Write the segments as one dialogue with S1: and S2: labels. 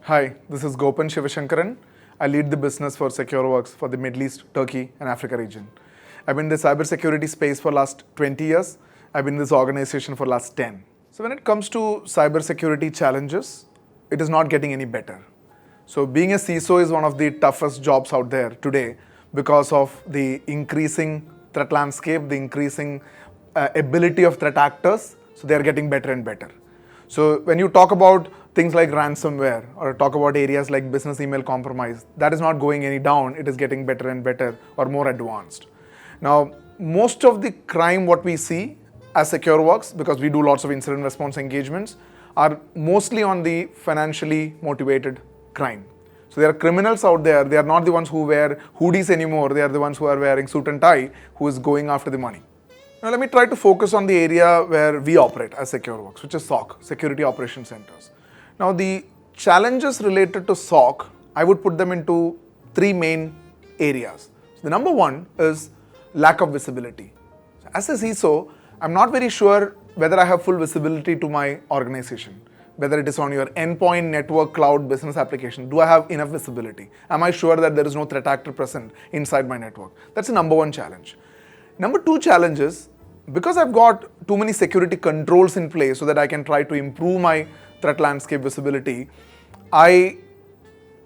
S1: Hi, this is Gopan Sivasankaran. I lead the business for SecureWorks for the Middle East, Turkey, and Africa region. I've been in the cybersecurity space for last 20 years. I've been in this organization for last 10. So when it comes to cybersecurity challenges, it is not getting any better. So being a CISO is one of the toughest jobs out there today because of the increasing threat landscape, the increasing ability of threat actors. So they are getting better and better. So when you talk about things like ransomware or talk about areas like business email compromise, that is not going any down, it is getting better and better or more advanced. Now, most of the crime what we see as SecureWorks, because we do lots of incident response engagements, are mostly on the financially motivated crime. So there are criminals out there, they are not the ones who wear hoodies anymore, they are the ones who are wearing suit and tie, who is going after the money. Now let me try to focus on the area where we operate as SecureWorks, which is SOC, Security Operation Centers. Now the challenges related to SOC, I would put them into three main areas. So the number one is lack of visibility. So as a CISO, I'm not very sure whether I have full visibility to my organization, whether it is on your endpoint, network, cloud, business application. Do I have enough visibility? Am I sure that there is no threat actor present inside my network? That's the number one challenge. Number two challenge is, because I've got too many security controls in place so that I can try to improve my threat landscape visibility, I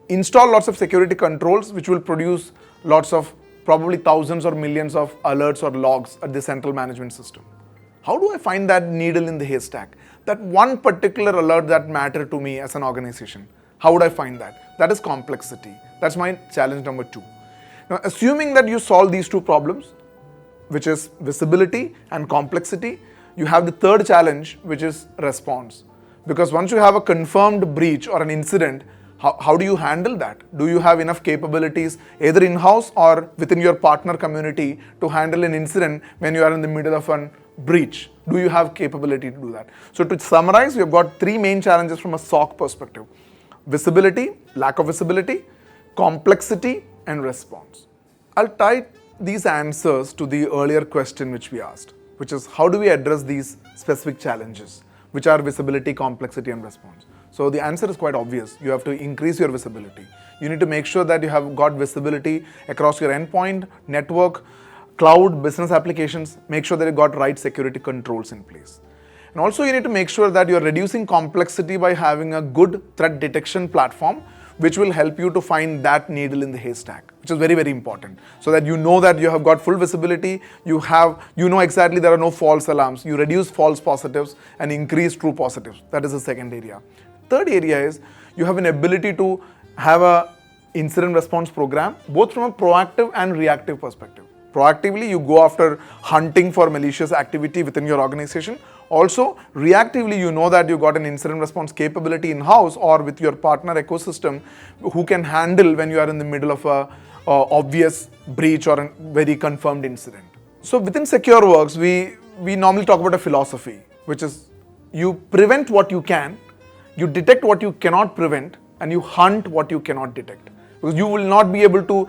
S1: install lots of security controls which will produce lots of probably thousands or millions of alerts or logs at the central management system. How do I find that needle in the haystack? That one particular alert that mattered to me as an organization. How would I find that? That is complexity. That's my challenge number two. Now, assuming that you solve these two problems, which is visibility and complexity, you have the third challenge, which is response. Because once you have a confirmed breach or an incident, how do you handle that? Do you have enough capabilities either in-house or within your partner community to handle an incident when you are in the middle of a breach? Do you have capability to do that? So to summarize, we have got three main challenges from a SOC perspective: visibility, lack of visibility, complexity, and response. I'll tie these answers to the earlier question which we asked, which is how do we address these specific challenges, which are visibility, complexity, and response. So the answer is quite obvious. You have to increase your visibility. You need to make sure that you have got visibility across your endpoint, network, cloud, business applications. Make sure that you got right security controls in place. And also you need to make sure that you're reducing complexity by having a good threat detection platform which will help you to find that needle in the haystack, which is very, very important. So that you know that you have got full visibility, you know exactly there are no false alarms, you reduce false positives and increase true positives. That is the second area. Third area is you have an ability to have a incident response program, both from a proactive and reactive perspective. Proactively, you go after hunting for malicious activity within your organization. Also, reactively, you know that you got an incident response capability in-house or with your partner ecosystem who can handle when you are in the middle of a obvious breach or a very confirmed incident. So within SecureWorks, we normally talk about a philosophy, which is you prevent what you can, you detect what you cannot prevent, and you hunt what you cannot detect. Because you will not be able to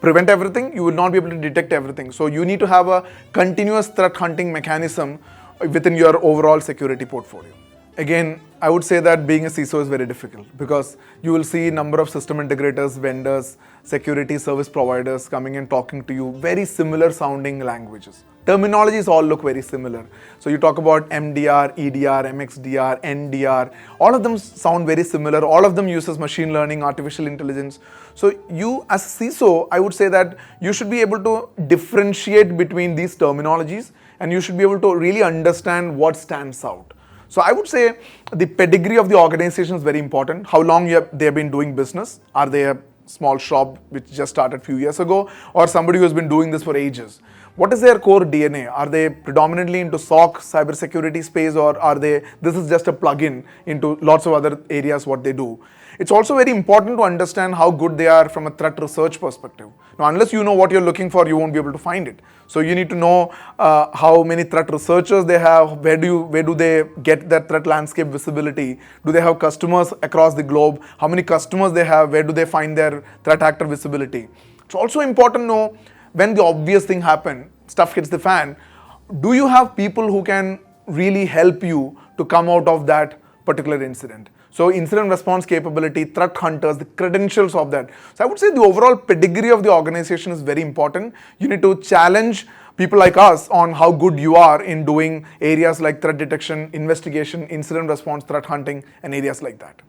S1: prevent everything, you will not be able to detect everything. So you need to have a continuous threat hunting mechanism within your overall security portfolio. Again, I would say that being a CISO is very difficult because you will see a number of system integrators, vendors, security service providers coming and talking to you, very similar sounding languages. Terminologies all look very similar. So you talk about MDR, EDR, MXDR, NDR, all of them sound very similar. All of them uses machine learning, artificial intelligence. So you as CISO, I would say that you should be able to differentiate between these terminologies and you should be able to really understand what stands out. So I would say the pedigree of the organization is very important. How long they have been doing business? Are they a small shop which just started a few years ago or somebody who has been doing this for ages? What is their core DNA? Are they predominantly into SOC, cybersecurity space, or are this is just a plug-in into lots of other areas what they do? It's also very important to understand how good they are from a threat research perspective. Now, unless you know what you're looking for, you won't be able to find it. So you need to know how many threat researchers they have, where do they get that threat landscape visibility? Do they have customers across the globe? How many customers they have? Where do they find their threat actor visibility? It's also important to know when the obvious thing happens, stuff hits the fan, do you have people who can really help you to come out of that particular incident? So incident response capability, threat hunters, the credentials of that. So I would say the overall pedigree of the organization is very important. You need to challenge people like us on how good you are in doing areas like threat detection, investigation, incident response, threat hunting, and areas like that.